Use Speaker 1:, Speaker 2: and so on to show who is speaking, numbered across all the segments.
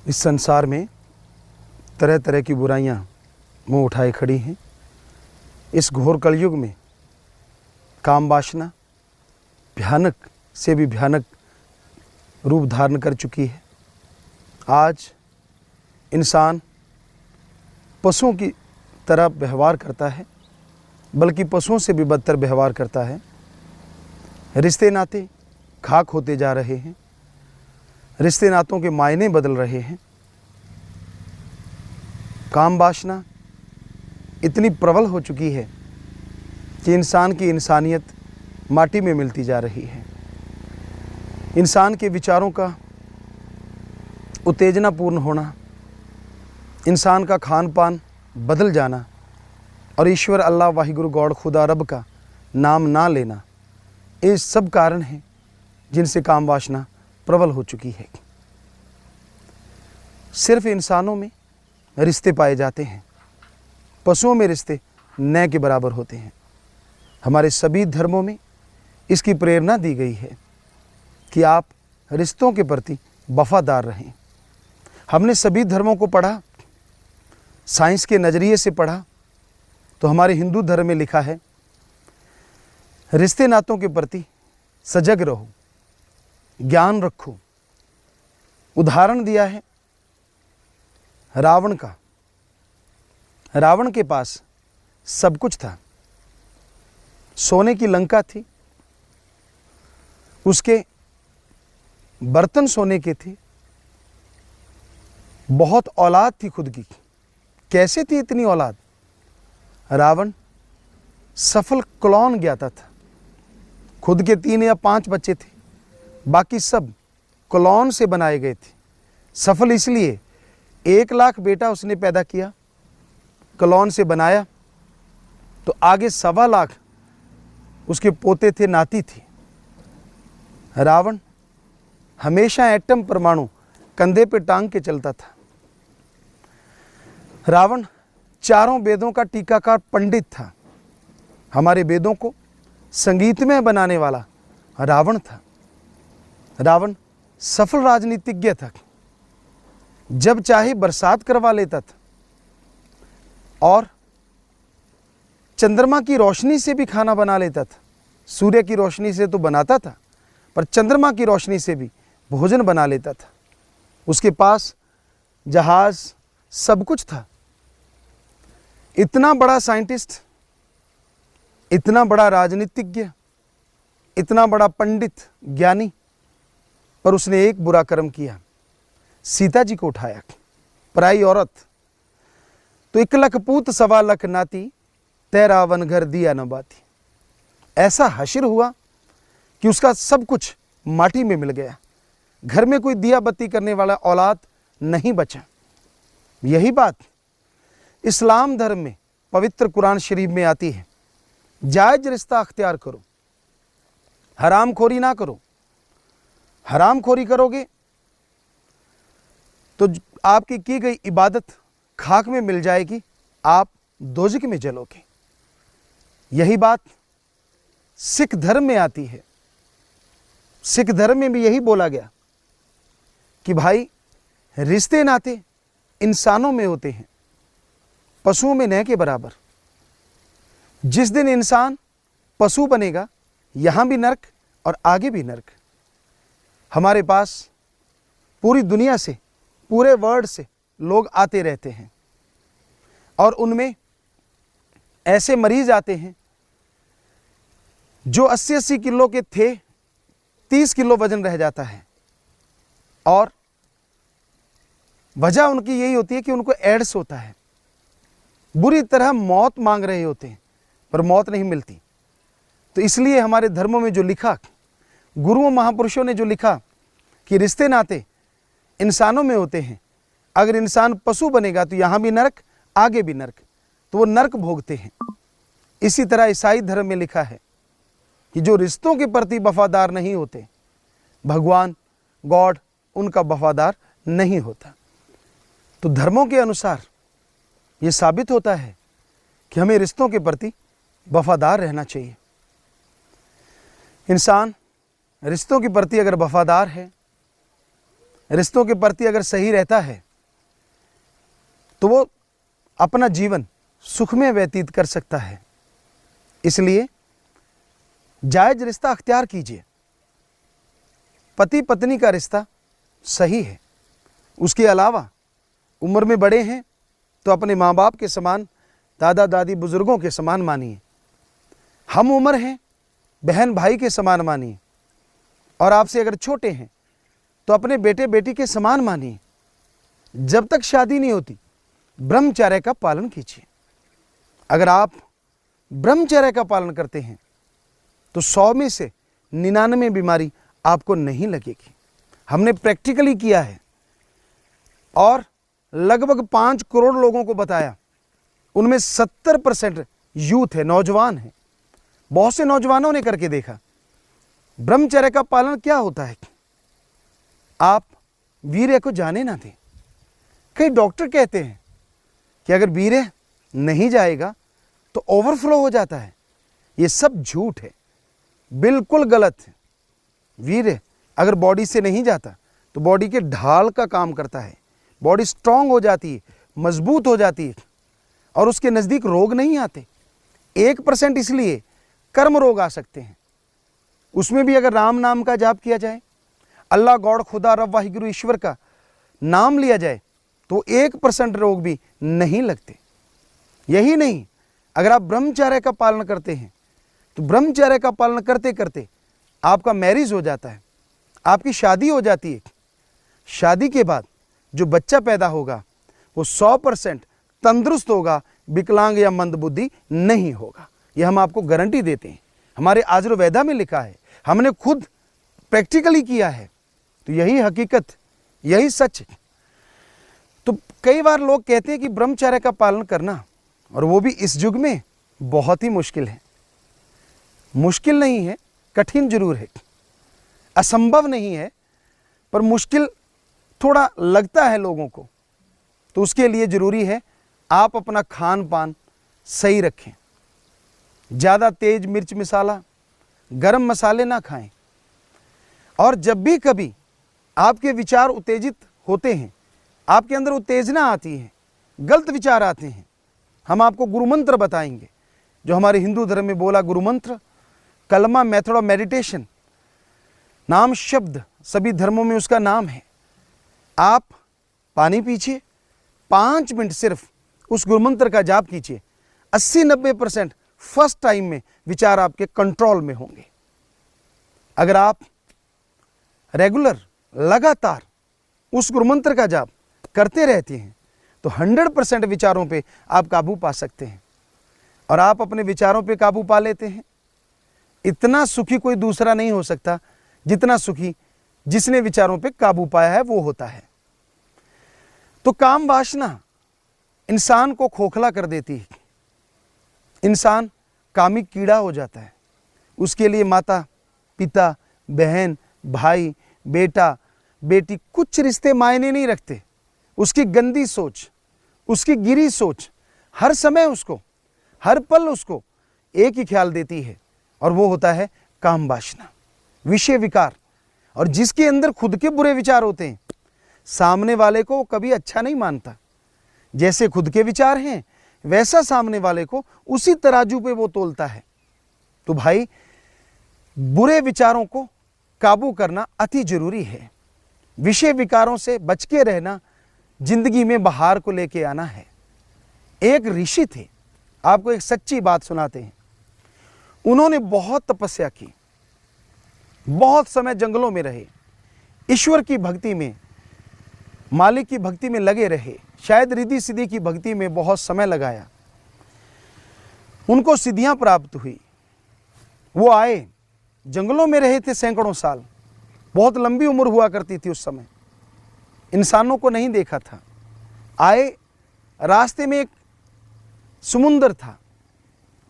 Speaker 1: इस संसार में तरह तरह की बुराइयां मुंह उठाए खड़ी हैं। इस घोर कलयुग में काम वासना भयानक से भी भयानक रूप धारण कर चुकी है। आज इंसान पशुओं की तरह व्यवहार करता है, बल्कि पशुओं से भी बदतर व्यवहार करता है। रिश्ते नाते खाक होते जा रहे हैं, रिश्ते नातों के मायने बदल रहे हैं। काम वासना इतनी प्रबल हो चुकी है कि इंसान की इंसानियत माटी में मिलती जा रही है। इंसान के विचारों का उत्तेजनापूर्ण होना, इंसान का खान पान बदल जाना और ईश्वर अल्लाह वाहिगुरु गॉड खुदा रब का नाम ना लेना, ये सब कारण हैं जिनसे काम वासना प्रबल हो चुकी है। सिर्फ इंसानों में रिश्ते पाए जाते हैं, पशुओं में रिश्ते न के बराबर होते हैं। हमारे सभी धर्मों में इसकी प्रेरणा दी गई है कि आप रिश्तों के प्रति वफादार रहें। हमने सभी धर्मों को पढ़ा, साइंस के नज़रिए से पढ़ा, तो हमारे हिंदू धर्म में लिखा है रिश्ते नातों के प्रति सजग रहो, ज्ञान रखो। उदाहरण दिया है रावण का। रावण के पास सब कुछ था, सोने की लंका थी, उसके बर्तन सोने के थे, बहुत औलाद थी खुद की। कैसे थी इतनी औलाद? रावण सफल क्लॉन ज्ञाता था। खुद के 3 या 5 बच्चे थे, बाकी सब क्लॉन से बनाए गए थे। सफल इसलिए 1 लाख बेटा उसने पैदा किया, क्लॉन से बनाया, तो आगे 1.25 लाख उसके पोते थे, नाती थी। रावण हमेशा एटम परमाणु कंधे पे टांग के चलता था। रावण चारों वेदों का टीकाकार पंडित था। हमारे वेदों को संगीतमय बनाने वाला रावण था। रावण सफल राजनीतिज्ञ था, जब चाहे बरसात करवा लेता था और चंद्रमा की रोशनी से भी खाना बना लेता था। सूर्य की रोशनी से तो बनाता था, पर चंद्रमा की रोशनी से भी भोजन बना लेता था। उसके पास जहाज सब कुछ था। इतना बड़ा साइंटिस्ट, इतना बड़ा राजनीतिज्ञ, इतना बड़ा पंडित ज्ञानी, पर उसने एक बुरा कर्म किया, सीता जी को उठाया, पराई औरत। तो 1 लाख पूत 1.25 लाख नाती, तेरा वन घर दिया न बाती। ऐसा हश्र हुआ कि उसका सब कुछ माटी में मिल गया। घर में कोई दिया बत्ती करने वाला औलाद नहीं बचा। यही बात इस्लाम धर्म में पवित्र कुरान शरीफ में आती है, जायज रिश्ता अख्तियार करो, हराम खोरी ना करो। हराम खोरी करोगे तो आपकी की गई इबादत खाक में मिल जाएगी, आप दोजख में जलोगे। यही बात सिख धर्म में आती है। सिख धर्म में भी यही बोला गया कि भाई रिश्ते नाते इंसानों में होते हैं, पशुओं में न के बराबर। जिस दिन इंसान पशु बनेगा, यहाँ भी नर्क और आगे भी नर्क। हमारे पास पूरी दुनिया से, पूरे वर्ल्ड से लोग आते रहते हैं और उनमें ऐसे मरीज आते हैं जो 80-80 किलो के थे, 30 किलो वजन रह जाता है। और वजह उनकी यही होती है कि उनको एड्स होता है। बुरी तरह मौत मांग रहे होते हैं, पर मौत नहीं मिलती। तो इसलिए हमारे धर्मों में जो लिखा, गुरुओं महापुरुषों ने जो लिखा कि रिश्ते नाते इंसानों में होते हैं, अगर इंसान पशु बनेगा तो यहाँ भी नरक, आगे भी नरक, तो वो नरक भोगते हैं। इसी तरह ईसाई धर्म में लिखा है कि जो रिश्तों के प्रति वफादार नहीं होते, भगवान गॉड उनका वफादार नहीं होता। तो धर्मों के अनुसार ये साबित होता है कि हमें रिश्तों के प्रति वफादार रहना चाहिए। इंसान रिश्तों के प्रति अगर वफादार है, रिश्तों के प्रति अगर सही रहता है तो वो अपना जीवन सुख में व्यतीत कर सकता है। इसलिए जायज रिश्ता अख्तियार कीजिए। पति पत्नी का रिश्ता सही है। उसके अलावा उम्र में बड़े हैं तो अपने माँ बाप के समान, दादा दादी बुजुर्गों के समान मानिए। हम उम्र हैं, बहन भाई के समान मानिए। और आपसे अगर छोटे हैं तो अपने बेटे बेटी के समान मानिए। जब तक शादी नहीं होती ब्रह्मचर्य का पालन कीजिए। अगर आप ब्रह्मचर्य का पालन करते हैं तो 100 में से 99 बीमारी आपको नहीं लगेगी। हमने प्रैक्टिकली किया है और लगभग 5 करोड़ लोगों को बताया। उनमें 70% यूथ है, नौजवान है। बहुत से नौजवानों ने करके देखा। ब्रह्मचर्य का पालन क्या होता है? आप वीर्य को जाने ना दें। कई डॉक्टर कहते हैं कि अगर वीर्य नहीं जाएगा तो ओवरफ्लो हो जाता है। ये सब झूठ है, बिल्कुल गलत है। वीर्य अगर बॉडी से नहीं जाता तो बॉडी के ढाल का काम करता है। बॉडी स्ट्रांग हो जाती है, मजबूत हो जाती है और उसके नज़दीक रोग नहीं आते। 1% इसलिए कर्म रोग आ सकते हैं। उसमें भी अगर राम नाम का जाप किया जाए, अल्लाह गॉड खुदा रब वाहिगुरु ईश्वर का नाम लिया जाए तो 1% रोग भी नहीं लगते। यही नहीं, अगर आप ब्रह्मचर्य का पालन करते हैं तो ब्रह्मचर्य का पालन करते करते आपका मैरिज हो जाता है, आपकी शादी हो जाती है। शादी के बाद जो बच्चा पैदा होगा वो 100% तंदुरुस्त होगा, विकलांग या मंदबुद्धि नहीं होगा। यह हम आपको गारंटी देते हैं। हमारे आयुर्वेदा में लिखा है, हमने खुद प्रैक्टिकली किया है। तो यही हकीकत, यही सच है। तो कई बार लोग कहते हैं कि ब्रह्मचर्य का पालन करना, और वो भी इस युग में, बहुत ही मुश्किल है। मुश्किल नहीं है, कठिन जरूर है। असंभव नहीं है, पर मुश्किल थोड़ा लगता है लोगों को। तो उसके लिए ज़रूरी है आप अपना खान पान सही रखें। ज़्यादा तेज मिर्च मसाला, गरम मसाले ना खाएं। और जब भी कभी आपके विचार उत्तेजित होते हैं, आपके अंदर उत्तेजना आती है, गलत विचार आते हैं, हम आपको गुरु मंत्र बताएंगे जो हमारे हिंदू धर्म में बोला गुरु मंत्र, कलमा, मेथड ऑफ मेडिटेशन, नाम शब्द सभी धर्मों में उसका नाम है। आप पानी पीजिए, 5 मिनट सिर्फ उस गुरु मंत्र का जाप कीजिए। 80-90% फर्स्ट टाइम में विचार आपके कंट्रोल में होंगे। अगर आप रेगुलर लगातार उस गुरु मंत्र का जाप करते रहते हैं तो 100% विचारों पे आप काबू पा सकते हैं। और आप अपने विचारों पे काबू पा लेते हैं। इतना सुखी कोई दूसरा नहीं हो सकता जितना सुखी जिसने विचारों पे काबू पाया है वो होता है। तो काम वासना इंसान को खोखला कर देती है। इंसान कामिक कीड़ा हो जाता है। उसके लिए माता पिता, बहन भाई, बेटा बेटी, कुछ रिश्ते मायने नहीं रखते। उसकी गंदी सोच, उसकी गिरी सोच हर समय उसको, हर पल उसको एक ही ख्याल देती है, और वो होता है काम वासना, विषय विकार। और जिसके अंदर खुद के बुरे विचार होते हैं, सामने वाले को वो कभी अच्छा नहीं मानता। जैसे खुद के विचार हैं वैसा सामने वाले को उसी तराजू पे वो तोलता है। तो भाई, बुरे विचारों को काबू करना अति जरूरी है। विषय विकारों से बच के रहना, जिंदगी में बहार को लेके आना है। एक ऋषि थे, आपको एक सच्ची बात सुनाते हैं। उन्होंने बहुत तपस्या की, बहुत समय जंगलों में रहे, ईश्वर की भक्ति में, मालिक की भक्ति में लगे रहे, शायद रिद्धि सिद्धि की भक्ति में बहुत समय लगाया। उनको सिद्धियां प्राप्त हुई। वो आए, जंगलों में रहे थे सैकड़ों साल, बहुत लंबी उम्र हुआ करती थी उस समय, इंसानों को नहीं देखा था। आए, रास्ते में एक समुंदर था,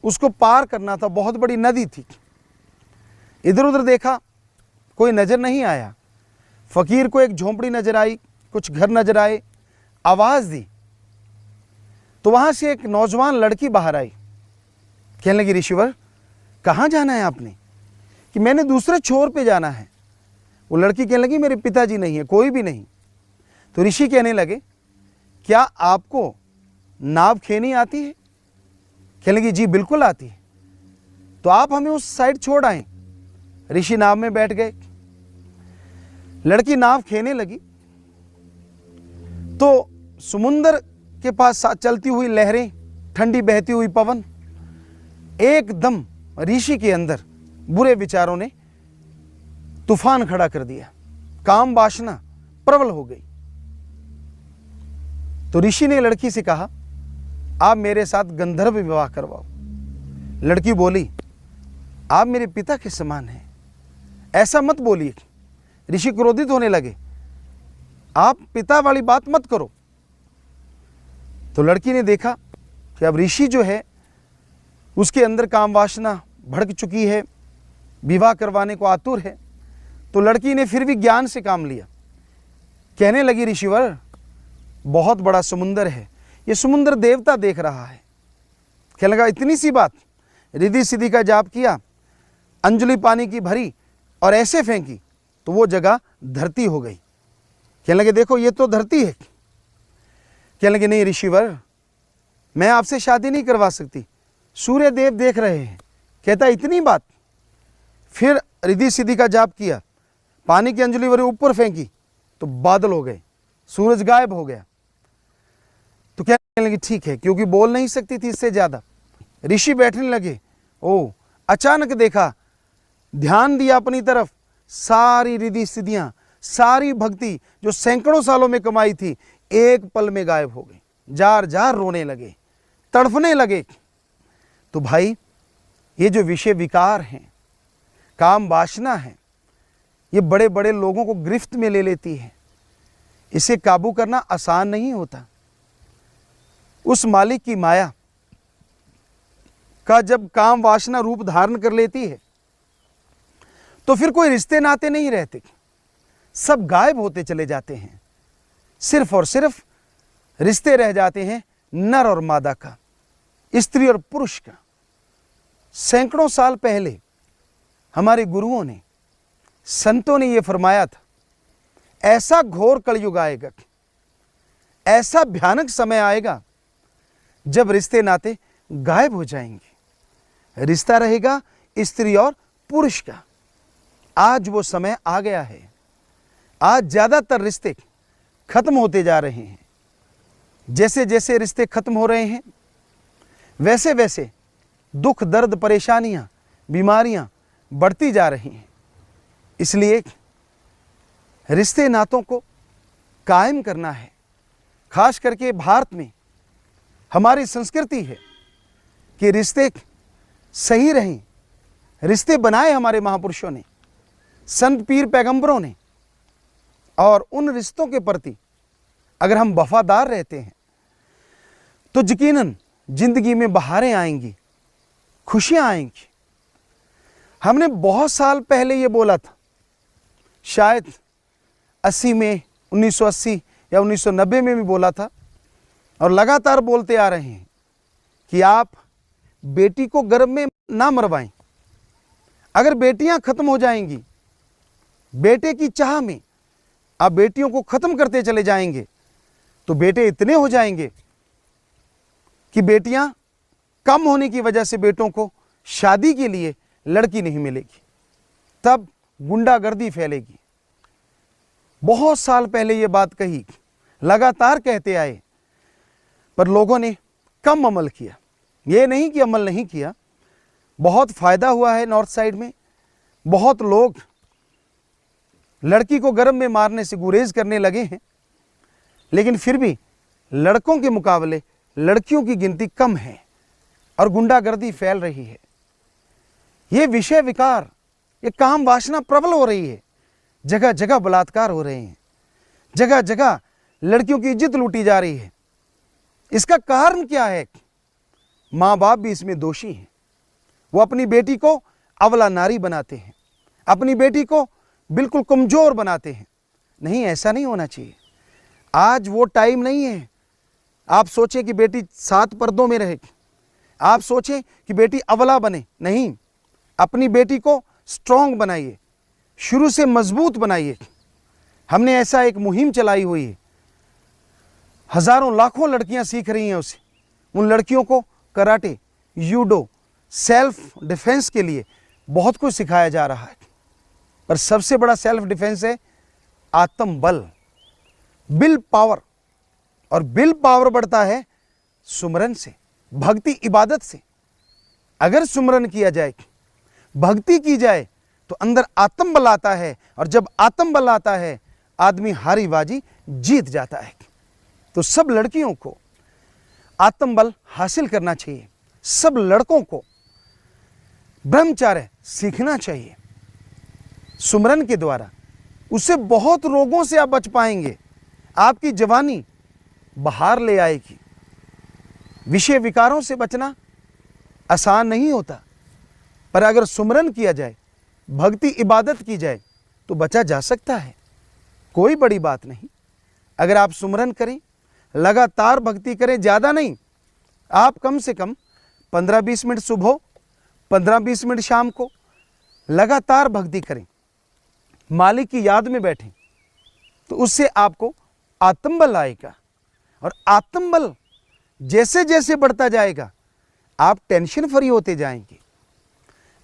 Speaker 1: उसको पार करना था, बहुत बड़ी नदी थी। इधर उधर देखा, कोई नजर नहीं आया। फकीर को एक झोंपड़ी नजर आई, कुछ घर नजर आए, आवाज दी तो वहां से एक नौजवान लड़की बाहर आई। कहने लगी, ऋषिवर कहाँ जाना है आपने? कि मैंने दूसरे छोर पे जाना है, वो लड़की कहने लगी मेरे पिताजी नहीं है, कोई भी नहीं। तो ऋषि कहने लगे क्या आपको नाव खेनी आती है? कहने लगी जी बिल्कुल आती है। तो आप हमें उस साइड छोड़ आए। ऋषि नाव में बैठ गए। लड़की नाव खेने लगी तो समुंदर के पास चलती हुई लहरें, ठंडी बहती हुई पवन, एकदम ऋषि के अंदर बुरे विचारों ने तूफान खड़ा कर दिया। काम वासना प्रबल हो गई। तो ऋषि ने लड़की से कहा आप मेरे साथ गंधर्व विवाह करवाओ। लड़की बोली आप मेरे पिता के समान हैं, ऐसा मत बोलिए। ऋषि क्रोधित होने लगे, आप पिता वाली बात मत करो। तो लड़की ने देखा कि अब ऋषि जो है उसके अंदर काम वासना भड़क चुकी है, विवाह करवाने को आतुर है। तो लड़की ने फिर भी ज्ञान से काम लिया। कहने लगी ऋषिवर बहुत बड़ा समुंदर है, ये समुंदर देवता देख रहा है। कहने लगा इतनी सी बात। रिद्धि सिद्धि का जाप किया, अंजलि पानी की भरी और ऐसे फेंकी तो वो जगह धरती हो गई। कहने लगे देखो ये तो धरती है। कहने लगे नहीं ऋषिवर मैं आपसे शादी नहीं करवा सकती, सूर्य देव देख रहे हैं। कहता इतनी बात। फिर रिद्धि सिद्धि का जाप किया, पानी की अंजलि भरी ऊपर फेंकी तो बादल हो गए, सूरज गायब हो गया। तो कहने लगी ठीक है, क्योंकि बोल नहीं सकती थी इससे ज्यादा। ऋषि बैठने लगे। ओ अचानक देखा, ध्यान दिया अपनी तरफ, सारी रिद्धि सिद्धियां, सारी भक्ति जो सैकड़ों सालों में कमाई थी एक पल में गायब हो गई। जार जार रोने लगे, तड़फने लगे। तो भाई ये जो विषय विकार हैं, काम वासना है, ये बड़े बड़े लोगों को गिरफ्त में ले लेती है। इसे काबू करना आसान नहीं होता। उस मालिक की माया का जब काम वासना रूप धारण कर लेती है तो फिर कोई रिश्ते नाते नहीं रहते, सब गायब होते चले जाते हैं। सिर्फ और सिर्फ रिश्ते रह जाते हैं नर और मादा का, स्त्री और पुरुष का। सैकड़ों साल पहले हमारे गुरुओं ने, संतों ने यह फरमाया था, ऐसा घोर कलयुग आएगा, ऐसा भयानक समय आएगा जब रिश्ते नाते गायब हो जाएंगे। रिश्ता रहेगा स्त्री और पुरुष का। आज वो समय आ गया है। आज ज्यादातर रिश्ते खत्म होते जा रहे हैं। जैसे जैसे रिश्ते खत्म हो रहे हैं वैसे वैसे दुख दर्द परेशानियां बीमारियां बढ़ती जा रही हैं। इसलिए रिश्ते नातों को कायम करना है। खास करके भारत में हमारी संस्कृति है कि रिश्ते सही रहें। रिश्ते बनाए हमारे महापुरुषों ने, संत पीर पैगंबरों ने, और उन रिश्तों के प्रति अगर हम वफादार रहते हैं तो यकीनन जिंदगी में बहारें आएंगी, खुशियां आएंगी। हमने बहुत साल पहले ये बोला था, शायद 80 में, 1980 या 1990 में भी बोला था, और लगातार बोलते आ रहे हैं कि आप बेटी को गर्भ में ना मरवाएं। अगर बेटियां खत्म हो जाएंगी, बेटे की चाह में आप बेटियों को खत्म करते चले जाएंगे तो बेटे इतने हो जाएंगे कि बेटियां कम होने की वजह से बेटों को शादी के लिए लड़की नहीं मिलेगी, तब गुंडागर्दी फैलेगी। बहुत साल पहले ये बात कही, लगातार कहते आए, पर लोगों ने कम अमल किया। ये नहीं कि अमल नहीं किया, बहुत फायदा हुआ है। नॉर्थ साइड में बहुत लोग लड़की को गर्भ में मारने से गुरेज करने लगे हैं, लेकिन फिर भी लड़कों के मुकाबले लड़कियों की गिनती कम है और गुंडागर्दी फैल रही है। ये विषय विकार, ये काम वासना प्रबल हो रही है। जगह जगह बलात्कार हो रहे हैं, जगह जगह लड़कियों की इज्जत लूटी जा रही है। इसका कारण क्या है? माँ बाप भी इसमें दोषी हैं। वो अपनी बेटी को अबला नारी बनाते हैं, अपनी बेटी को बिल्कुल कमजोर बनाते हैं। नहीं, ऐसा नहीं होना चाहिए। आज वो टाइम नहीं है आप सोचें कि बेटी 7 पर्दों में रहेगी, आप सोचें कि बेटी अबला बने। नहीं, अपनी बेटी को स्ट्रांग बनाइए, शुरू से मजबूत बनाइए। हमने ऐसा एक मुहिम चलाई हुई है, हजारों लाखों लड़कियां सीख रही हैं उसे। उन लड़कियों को कराटे, जूडो, सेल्फ डिफेंस के लिए बहुत कुछ सिखाया जा रहा है। पर सबसे बड़ा सेल्फ डिफेंस है आत्मबल, विल पावर। और विल पावर बढ़ता है सुमरन से, भक्ति इबादत से। अगर सुमरन किया जाए, भक्ति की जाए, तो अंदर आत्मबल आता है, और जब आत्मबल आता है आदमी हारी बाजी जीत जाता है। तो सब लड़कियों को आत्मबल हासिल करना चाहिए, सब लड़कों को ब्रह्मचर्य सीखना चाहिए। सुमरन के द्वारा उससे बहुत रोगों से आप बच पाएंगे। आपकी जवानी बाहर ले आएगी। विषय विकारों से बचना आसान नहीं होता, पर अगर सुमरन किया जाए, भक्ति इबादत की जाए, तो बचा जा सकता है। कोई बड़ी बात नहीं। अगर आप सुमरन करें, लगातार भक्ति करें, ज़्यादा नहीं, आप कम से कम 15-20 मिनट सुबह, 15-20 मिनट शाम को लगातार भक्ति करें, मालिक की याद में बैठें, तो उससे आपको आत्मबल आएगा। और आत्मबल जैसे जैसे बढ़ता जाएगा, आप टेंशन फ्री होते जाएंगे,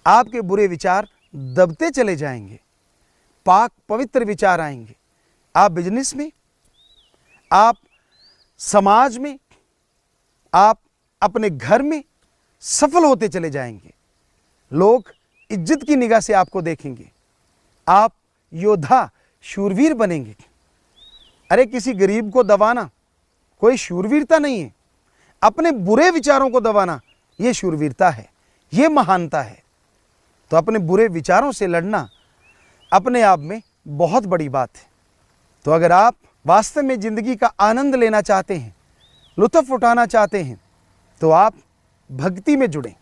Speaker 1: आपके बुरे विचार दबते चले जाएंगे, पाक पवित्र विचार आएंगे। आप बिजनेस में, आप समाज में, आप अपने घर में सफल होते चले जाएंगे। लोग इज्जत की निगाह से आपको देखेंगे। आप योद्धा, शूरवीर बनेंगे। अरे किसी गरीब को दबाना कोई शूरवीरता नहीं है, अपने बुरे विचारों को दबाना ये शूरवीरता है, ये महानता है। तो अपने बुरे विचारों से लड़ना अपने आप में बहुत बड़ी बात है। तो अगर आप वास्तव में ज़िंदगी का आनंद लेना चाहते हैं, लुत्फ़ उठाना चाहते हैं, तो आप भक्ति में जुड़ें।